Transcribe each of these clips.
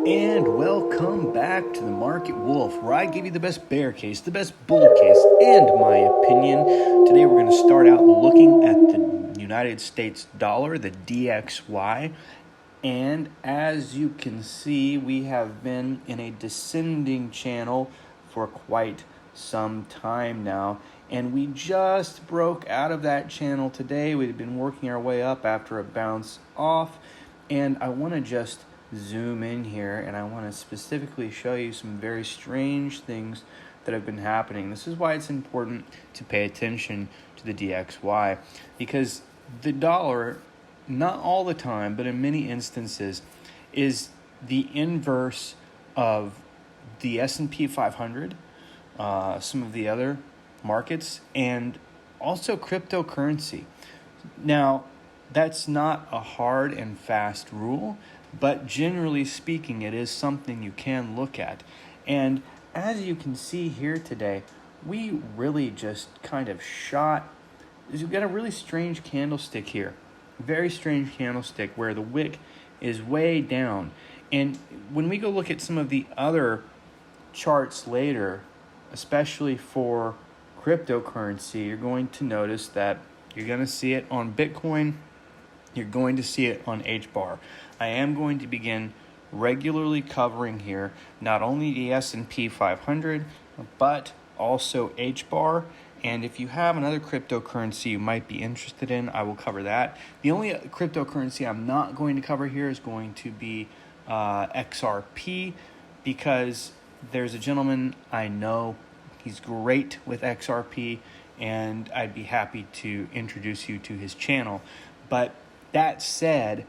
And welcome back to the Market Wolf, where I give you the best bear case, the best bull case, and my opinion. Today we're going to start out looking at the United States dollar, the DXY. And as you can see, we have been in a descending channel for quite some time now. And we just broke out of that channel today. We've been working our way up after a bounce off. And I want to just zoom in here, and I want to specifically show you some very strange things that have been happening. This is why it's important to pay attention to the DXY, because the dollar, not all the time, but in many instances, is the inverse of the S&P 500, some of the other markets, and also cryptocurrency. Now, that's not a hard and fast rule, but generally speaking, it is something you can look at. And as you can see here today, we really just kind of shot. You've got a really strange candlestick here. Very strange candlestick where the wick is way down. And when we go look at some of the other charts later, especially for cryptocurrency, you're going to notice that you're going to see it on Bitcoin. You're going to see it on Hbar. I am going to begin regularly covering here not only the S&P 500, but also Hbar. And if you have another cryptocurrency you might be interested in, I will cover that. The only cryptocurrency I'm not going to cover here is going to be XRP, because there's a gentleman I know. He's great with XRP, and I'd be happy to introduce you to his channel. But that said,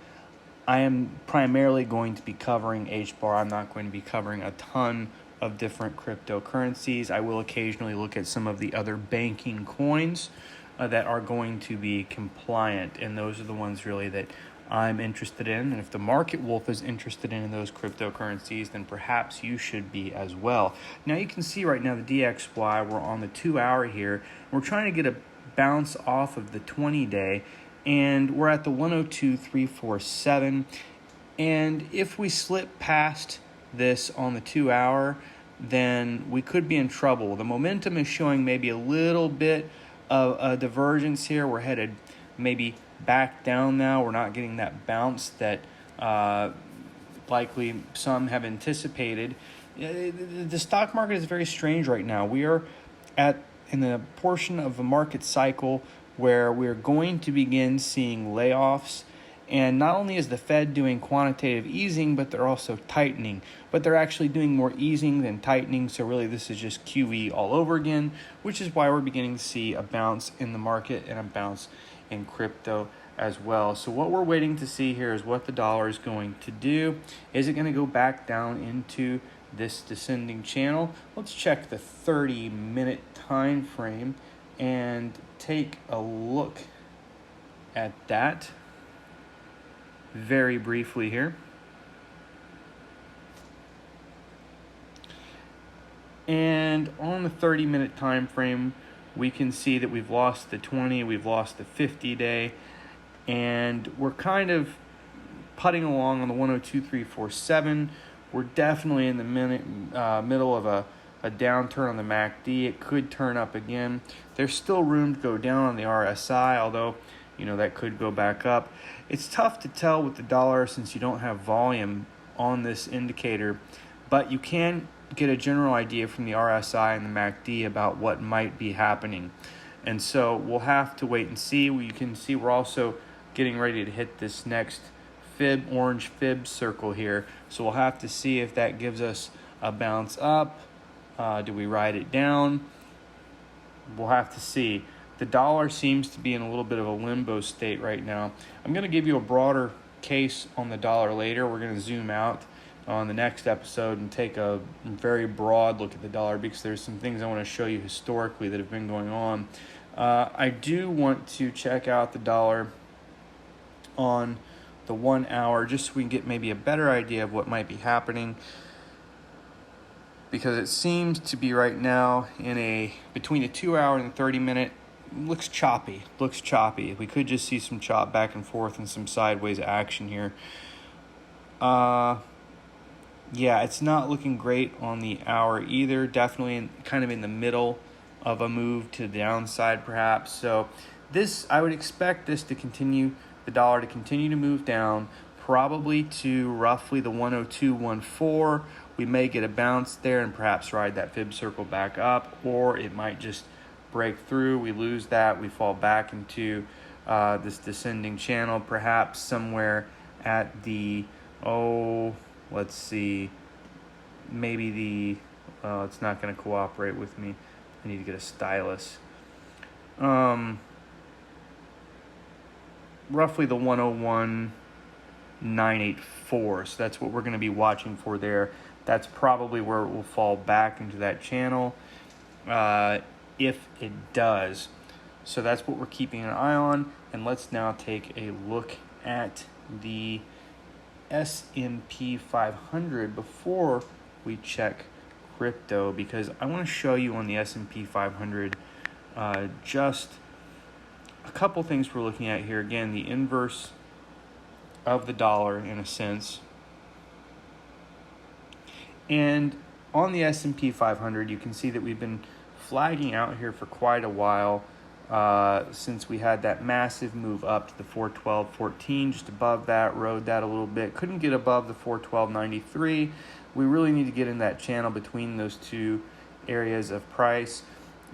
I am primarily going to be covering Hbar. I'm not going to be covering a ton of different cryptocurrencies. I will occasionally look at some of the other banking coins that are going to be compliant, and those are the ones really that I'm interested in. And if the Market Wolf is interested in those cryptocurrencies, then perhaps you should be as well. Now you can see right now the DXY, we're on the 2-hour here. We're trying to get a bounce off of the 20-day. And we're at the 102.347. And if we slip past this on the 2-hour, then we could be in trouble. The momentum is showing maybe a little bit of a divergence here. We're headed maybe back down now. We're not getting that bounce that likely some have anticipated. The stock market is very strange right now. We are in the portion of a market cycle where we're going to begin seeing layoffs. And not only is the Fed doing quantitative easing, but they're also tightening. But they're actually doing more easing than tightening. So really this is just QE all over again, which is why we're beginning to see a bounce in the market and a bounce in crypto as well. So what we're waiting to see here is what the dollar is going to do. Is it going to go back down into this descending channel? Let's check the 30-minute time frame and take a look at that very briefly here. And on the 30-minute time frame, we can see that we've lost the 20, we've lost the 50-day, and we're kind of putting along on the 102.347. We're definitely in the middle of a downturn on the MACD. It could turn up again. There's still room to go down on the RSI, although, that could go back up. It's tough to tell with the dollar since you don't have volume on this indicator, but you can get a general idea from the RSI and the MACD about what might be happening. And so we'll have to wait and see. You can see we're also getting ready to hit this next orange fib circle here. So we'll have to see if that gives us a bounce up. Do we ride it down? We'll have to see. The dollar seems to be in a little bit of a limbo state right now. I'm going to give you a broader case on the dollar later. We're going to zoom out on the next episode and take a very broad look at the dollar, because there's some things I want to show you historically that have been going on. I do want to check out the dollar on the 1 hour just so we can get maybe a better idea of what might be happening, because it seems to be right now in between the 2 hour and the 30-minute. Looks choppy. We could just see some chop back and forth and some sideways action here. Yeah, it's not looking great on the hour either. Definitely kind of in the middle of a move to the downside, perhaps. So I would expect this to continue, the dollar to continue to move down, probably to roughly the 102.14. We may get a bounce there and perhaps ride that fib circle back up, or it might just break through. We lose that. We fall back into this descending channel, perhaps somewhere at the, let's see, maybe it's not going to cooperate with me. I need to get a stylus. Roughly the 101.984. So that's what we're going to be watching for there. That's probably where it will fall back into that channel if it does. So that's what we're keeping an eye on. And let's now take a look at the S&P 500 before we check crypto, because I want to show you on the S&P 500 just a couple things we're looking at here. Again, the inverse of the dollar in a sense. And on the S&P 500, you can see that we've been flagging out here for quite a while since we had that massive move up to the 412.14, just above that, rode that a little bit. Couldn't get above the 412.93. We really need to get in that channel between those two areas of price.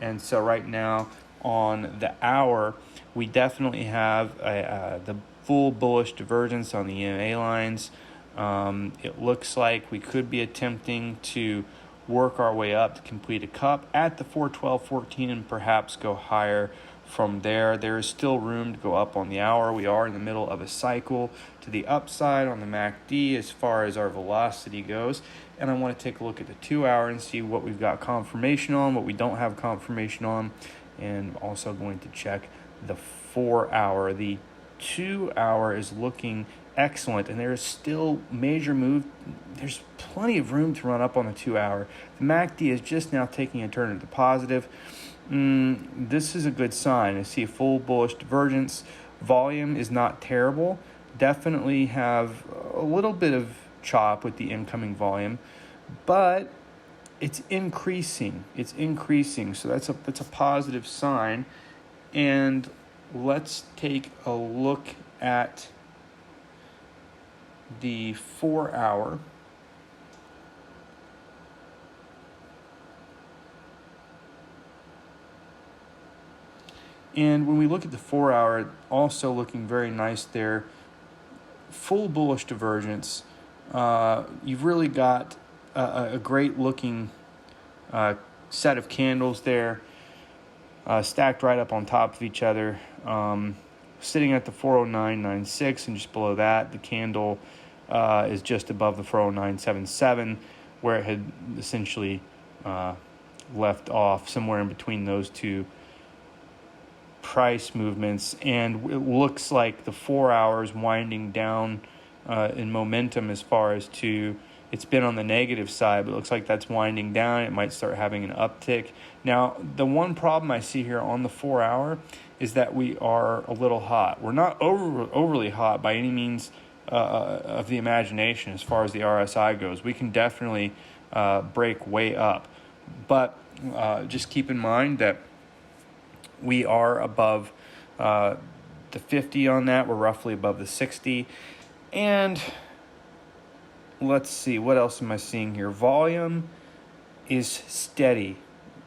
And so right now on the hour, we definitely have the full bullish divergence on the EMA lines. It looks like we could be attempting to work our way up to complete a cup at the 412.14 and perhaps go higher from there. There is still room to go up on the hour. We are in the middle of a cycle to the upside on the MACD as far as our velocity goes. And I want to take a look at the 2 hour and see what we've got confirmation on, what we don't have confirmation on. And I'm also going to check the 4 hour. The 2 hour is looking excellent, and there is still major move. There's plenty of room to run up on the 2 hour. The MACD is just now taking a turn to the positive. This is a good sign. I see a full bullish divergence. Volume is not terrible. Definitely have a little bit of chop with the incoming volume, but it's increasing. So that's a positive sign. And let's take a look at the 4 hour. And when we look at the 4 hour, also looking very nice there. Full bullish divergence. You've really got a great looking set of candles there, stacked right up on top of each other, sitting at the 409.96, and just below that the candle is just above the 409.77, where it had essentially left off, somewhere in between those two price movements. And it looks like the 4 hours winding down in momentum as far as to, it's been on the negative side, but it looks like that's winding down. It might start having an uptick. Now, the one problem I see here on the 4 hour is that we are a little hot. We're not overly hot by any means of the imagination as far as the RSI goes. We can definitely break way up. But just keep in mind that we are above the 50 on that. We're roughly above the 60. And let's see, what else am I seeing here? Volume is steady.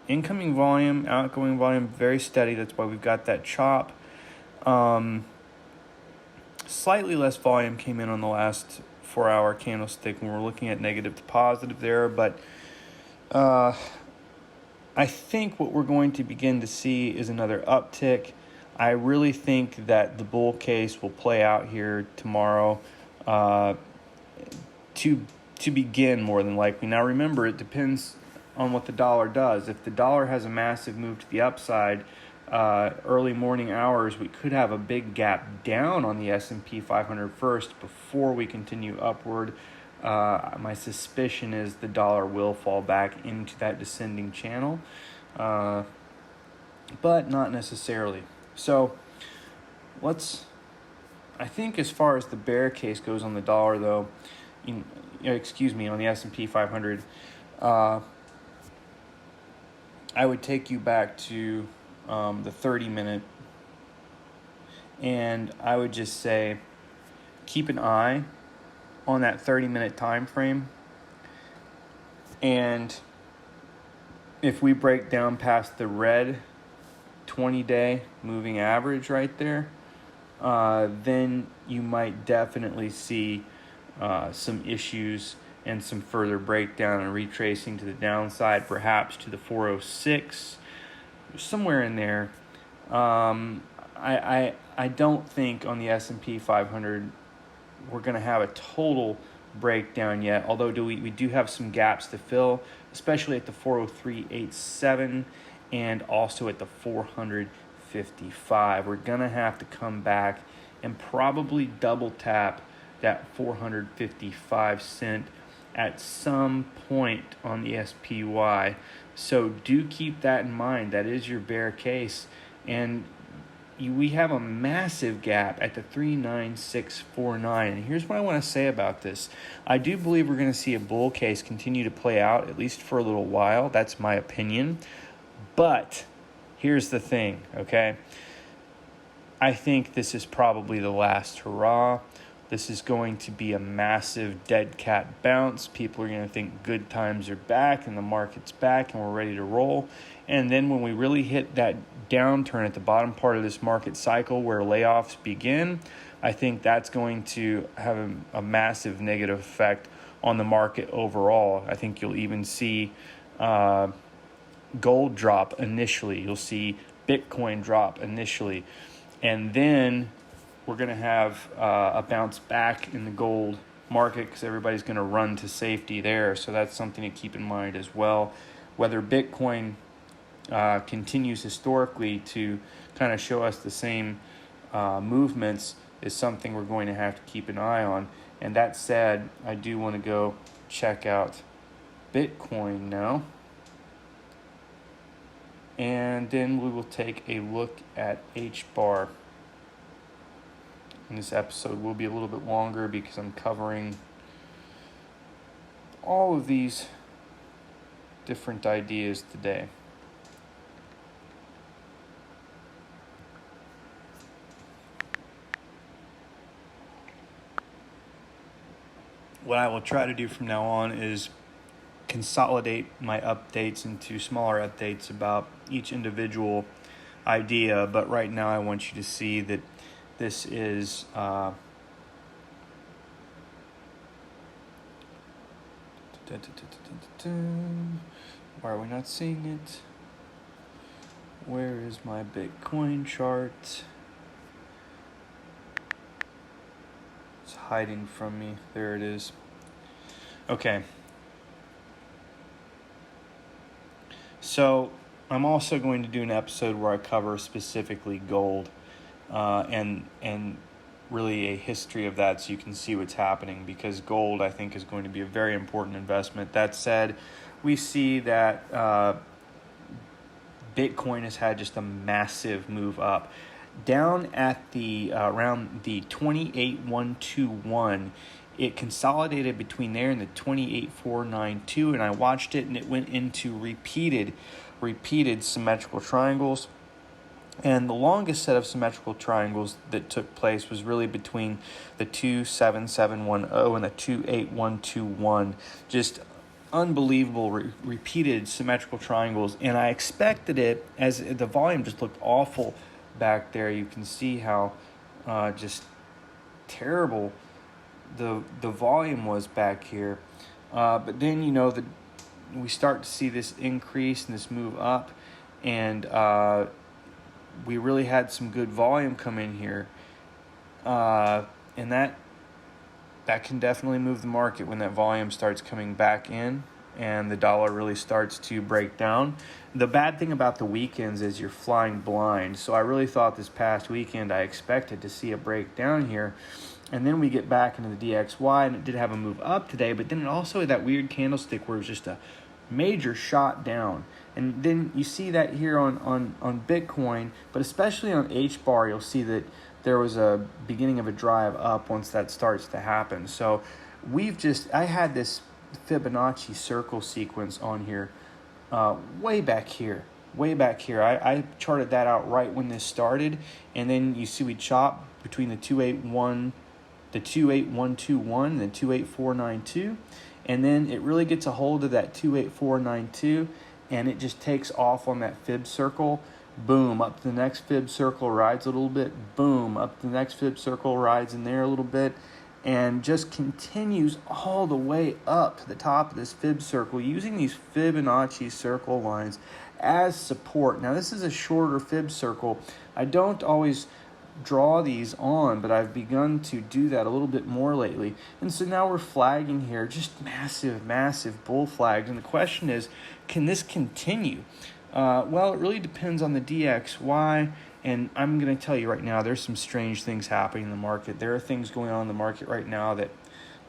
Incoming volume, outgoing volume, very steady. That's why we've got that chop. Slightly less volume came in on the last 4 hour candlestick when we're looking at negative to positive there. But I think what we're going to begin to see is another uptick. I really think that the bull case will play out here tomorrow to begin, more than likely. Now remember, it depends on what the dollar does. If the dollar has a massive move to the upside, early morning hours, we could have a big gap down on the S&P 500 first before we continue upward. My suspicion is the dollar will fall back into that descending channel, but not necessarily. So I think as far as the bear case goes on the dollar, though, on the S&P 500, I would take you back to the 30-minute, and I would just say keep an eye on that 30-minute time frame. And if we break down past the red 20-day moving average right there, then you might definitely see some issues and some further breakdown and retracing to the downside, perhaps to the 406, somewhere in there. I don't think on the S&P 500 we're going to have a total breakdown yet, although we do have some gaps to fill, especially at the 403.87 and also at the 455. We're going to have to come back and probably double tap that 455 cent at some point on the SPY. So do keep that in mind. That is your bear case. And we have a massive gap at the 39649. And here's what I want to say about this. I do believe we're going to see a bull case continue to play out, at least for a little while. That's my opinion. But here's the thing, okay? I think this is probably the last hurrah. This is going to be a massive dead cat bounce. People are going to think good times are back and the market's back and we're ready to roll. And then when we really hit that downturn at the bottom part of this market cycle where layoffs begin, I think that's going to have a massive negative effect on the market overall. I think you'll even see gold drop initially. You'll see Bitcoin drop initially. And then we're going to have a bounce back in the gold market because everybody's going to run to safety there. So that's something to keep in mind as well. Whether Bitcoin continues historically to kind of show us the same movements is something we're going to have to keep an eye on. And that said, I do want to go check out Bitcoin now. And then we will take a look at Hbar. And this episode will be a little bit longer because I'm covering all of these different ideas today. What I will try to do from now on is consolidate my updates into smaller updates about each individual idea. But right now I want you to see that this is why are we not seeing it? Where is my Bitcoin chart? It's hiding from me. There it is. Okay. So I'm also going to do an episode where I cover specifically gold and really a history of that so you can see what's happening, because gold, I think, is going to be a very important investment. That said, we see that Bitcoin has had just a massive move up. Down at the around the 28,121, it consolidated between there and the 28,492, and I watched it, and it went into repeated symmetrical triangles. And the longest set of symmetrical triangles that took place was really between the 27710 and the 28121. Just unbelievable repeated symmetrical triangles. And I expected it, as the volume just looked awful back there. You can see how just terrible the volume was back here. But then, we start to see this increase and this move up, and we really had some good volume come in here, and that can definitely move the market when that volume starts coming back in and the dollar really starts to break down. The bad thing about the weekends is you're flying blind. So I really thought this past weekend I expected to see a breakdown here, and then we get back into the DXY, and it did have a move up today, but then it also had that weird candlestick where it was just a major shot down. And then you see that here on Bitcoin, but especially on Hbar, you'll see that there was a beginning of a drive up once that starts to happen. So I had this Fibonacci circle sequence on here way back here. I charted that out right when this started, and then you see we chop between the 28121 and the 28492, and then it really gets a hold of that 28492, and it just takes off on that fib circle. Boom, up to the next fib circle, rides a little bit. Boom, up to the next fib circle, rides in there a little bit, and just continues all the way up to the top of this fib circle using these Fibonacci circle lines as support. Now, this is a shorter fib circle. I don't always draw these on, but I've begun to do that a little bit more lately. And so now we're flagging here, just massive bull flags. And the question is, can this continue? Well, it really depends on the DXY. And I'm going to tell you right now, there's some strange things happening in the market. There are things going on in the market right now that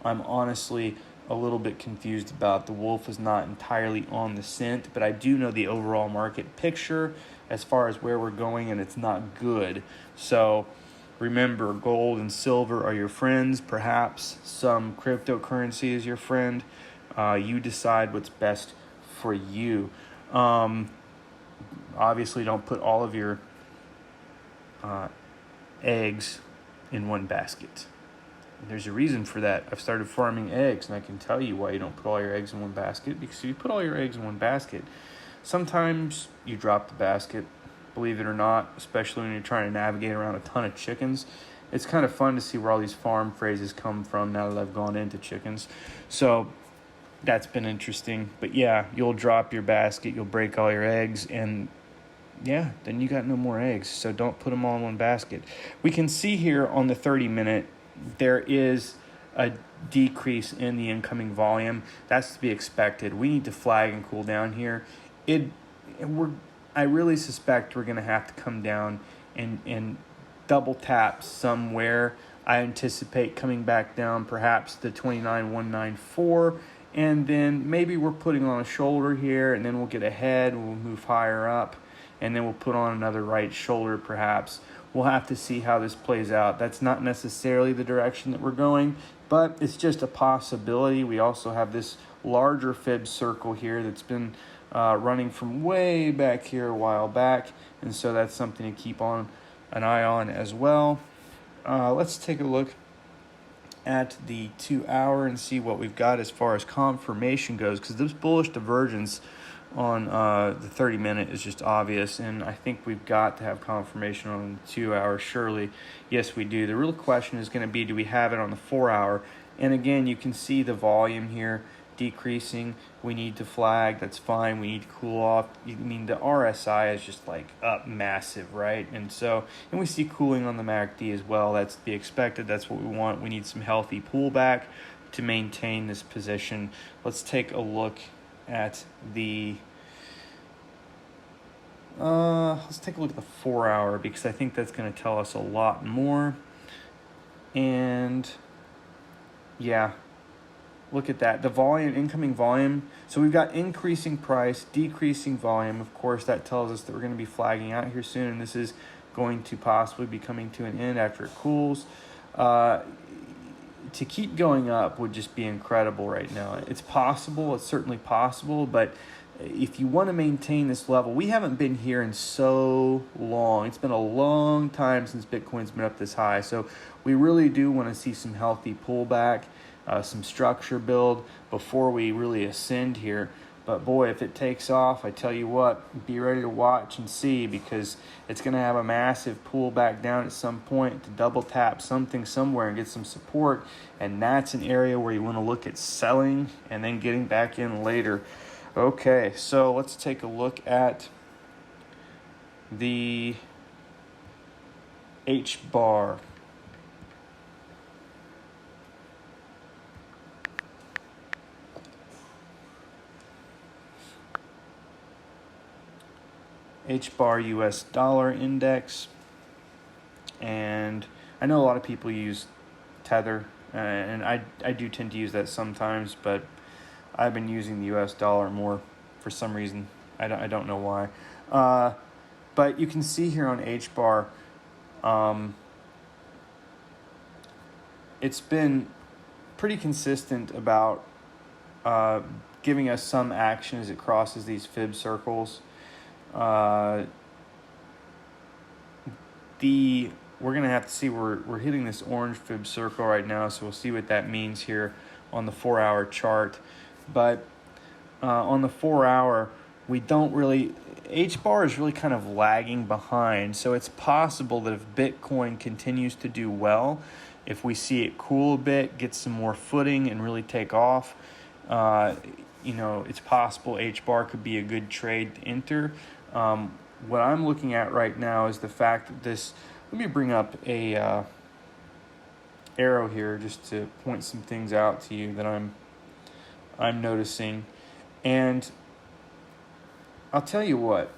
I'm honestly a little bit confused about. The wolf is not entirely on the scent, but I do know the overall market picture as far as where we're going, and it's not good. So remember, gold and silver are your friends. Perhaps some cryptocurrency is your friend. You decide what's best for you. Obviously, don't put all of your eggs in one basket. There's a reason for that. I've started farming eggs, and I can tell you why you don't put all your eggs in one basket. Because if you put all your eggs in one basket, sometimes you drop the basket, believe it or not, especially when you're trying to navigate around a ton of chickens. It's kind of fun to see where all these farm phrases come from now that I've gone into chickens. So that's been interesting. But yeah, you'll drop your basket, you'll break all your eggs, and yeah, then you got no more eggs. So don't put them all in one basket. We can see here on the 30-minute, there is a decrease in the incoming volume. That's to be expected. We need to flag and cool down here. I really suspect we're going to have to come down and double tap somewhere. I anticipate coming back down perhaps the 29,194, and then maybe we're putting on a shoulder here, and then we'll get ahead, we'll move higher up, and then we'll put on another right shoulder perhaps. We'll have to see how this plays out. That's not necessarily the direction that we're going, but it's just a possibility. We also have this larger fib circle here that's been running from way back here a while back, and so that's something to keep on an eye on as well. Let's take a look at the 2 hour and see what we've got as far as confirmation goes, because this bullish divergence on the 30-minute is just obvious, and I think we've got to have confirmation on the 2 hour. Surely, yes, we do. The real question is going to be, do we have it on the 4 hour? And again, you can see the volume here decreasing. We need to flag. That's fine. We need to cool off. I mean, the RSI is just like up massive, right? And we see cooling on the MACD as well. That's to be expected. That's what we want. We need some healthy pullback to maintain this position. Let's take a look at the 4 hour, because I think that's going to tell us a lot more. And yeah, look at that, the volume, incoming volume. So we've got increasing price, decreasing volume. Of course, that tells us that we're going to be flagging out here soon, and this is going to possibly be coming to an end after it cools. To keep going up would just be incredible right now. It's possible. It's certainly possible. But if you want to maintain this level, we haven't been here in so long. It's been a long time since Bitcoin's been up this high. So we really do want to see some healthy pullback, some structure build before we really ascend here. But boy, if it takes off, I tell you what, be ready to watch and see, because it's going to have a massive pull back down at some point to double tap something somewhere and get some support. And that's an area where you want to look at selling and then getting back in later. Okay, so let's take a look at the Hbar. Hbar US dollar index, and I know a lot of people use Tether, and I do tend to use that sometimes, but I've been using the US dollar more for some reason. I don't know why, but you can see here on Hbar, it's been pretty consistent about giving us some action as it crosses these fib circles. We're going to have to see, we're hitting this orange fib circle right now, so we'll see what that means here on the 4-hour chart. But on the 4-hour, we don't really, Hbar is really kind of lagging behind. So it's possible that if Bitcoin continues to do well, if we see it cool a bit, get some more footing and really take off, it's possible Hbar could be a good trade to enter. What I'm looking at right now is the fact that this, let me bring up a arrow here just to point some things out to you that I'm noticing. And I'll tell you what,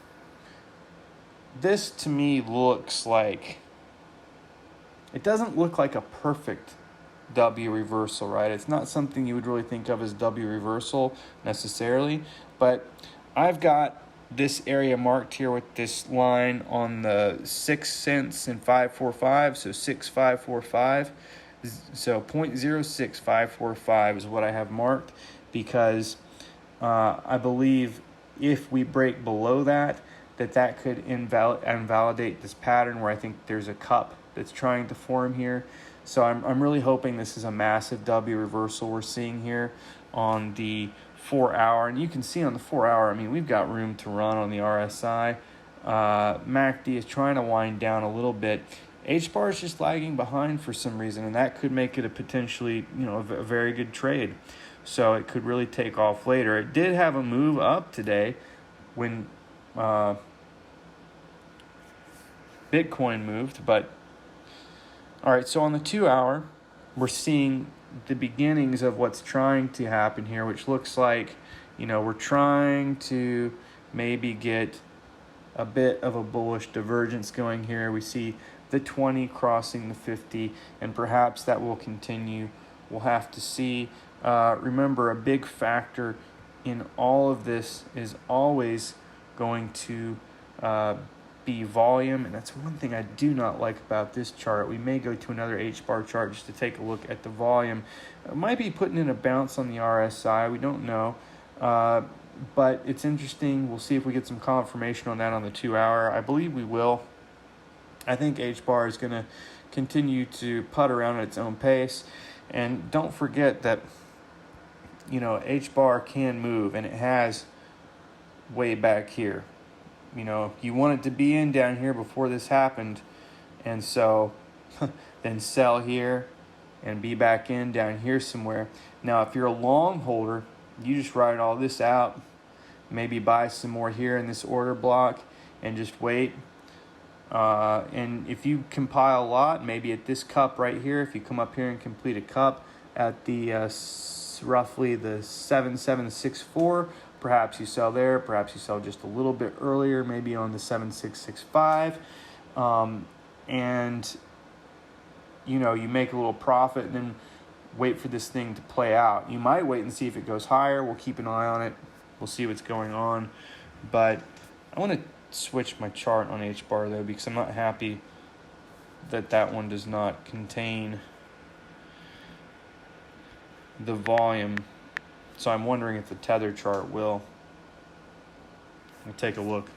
this to me looks like, it doesn't look like a perfect W reversal, right? It's not something you would really think of as W reversal necessarily, but I've got this area marked here with this line on the 6 cents and 545, so 6,545. So 0.06545 is what I have marked, because I believe if we break below that could invalidate this pattern where I think there's a cup that's trying to form here. So I'm really hoping this is a massive W reversal we're seeing here on the 4-hour. And you can see on the 4-hour, I mean, we've got room to run on the RSI. MACD is trying to wind down a little bit. Hbar is just lagging behind for some reason, and that could make it a potentially, a very good trade. So it could really take off later. It did have a move up today when Bitcoin moved, but all right, so on the 2-hour, we're seeing the beginnings of what's trying to happen here, which looks like, we're trying to maybe get a bit of a bullish divergence going here. We see the 20 crossing the 50, and perhaps that will continue. We'll have to see. Remember, a big factor in all of this is always going to be volume, and that's one thing I do not like about this chart. We may go to another Hbar chart just to take a look at the volume. It might be putting in a bounce on the RSI. We don't know, but it's interesting. We'll see if we get some confirmation on that on the 2-hour. I believe we will. I think Hbar is going to continue to putt around at its own pace, and don't forget that Hbar can move, and it has way back here. You want it to be in down here before this happened, and so then sell here and be back in down here somewhere. Now, if you're a long holder, you just write all this out, maybe buy some more here in this order block and just wait. And if you compile a lot, maybe at this cup right here, if you come up here and complete a cup at the roughly the 7764, perhaps you sell there, perhaps you sell just a little bit earlier, maybe on the 7665, and you make a little profit and then wait for this thing to play out. You might wait and see if it goes higher. We'll keep an eye on it. We'll see what's going on. But I want to switch my chart on Hbar though, because I'm not happy that one does not contain the volume. So I'm wondering if the tether chart will. We'll take a look.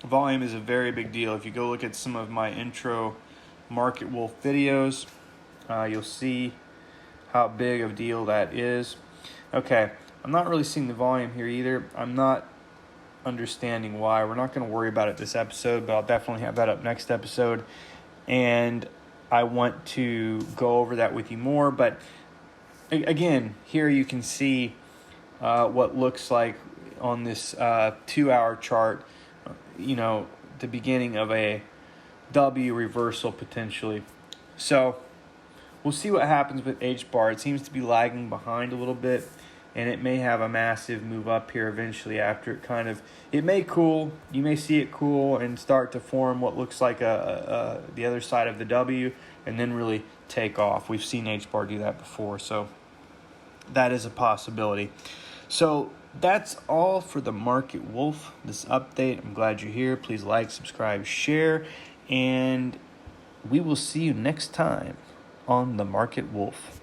Volume is a very big deal. If you go look at some of my intro Market Wolf videos, you'll see how big of a deal that is. Okay, I'm not really seeing the volume here either. I'm not understanding why. We're not going to worry about it this episode, but I'll definitely have that up next episode. And I want to go over that with you more. But again, here you can see what looks like on this 2-hour chart, the beginning of a W reversal potentially. So we'll see what happens with Hbar. It seems to be lagging behind a little bit, and it may have a massive move up here eventually after it may cool. You may see it cool and start to form what looks like the other side of the W, and then really take off. We've seen Hbar do that before, so that is a possibility. So that's all for the Market Wolf, this update. I'm glad you're here. Please like, subscribe, share, and we will see you next time on the Market Wolf.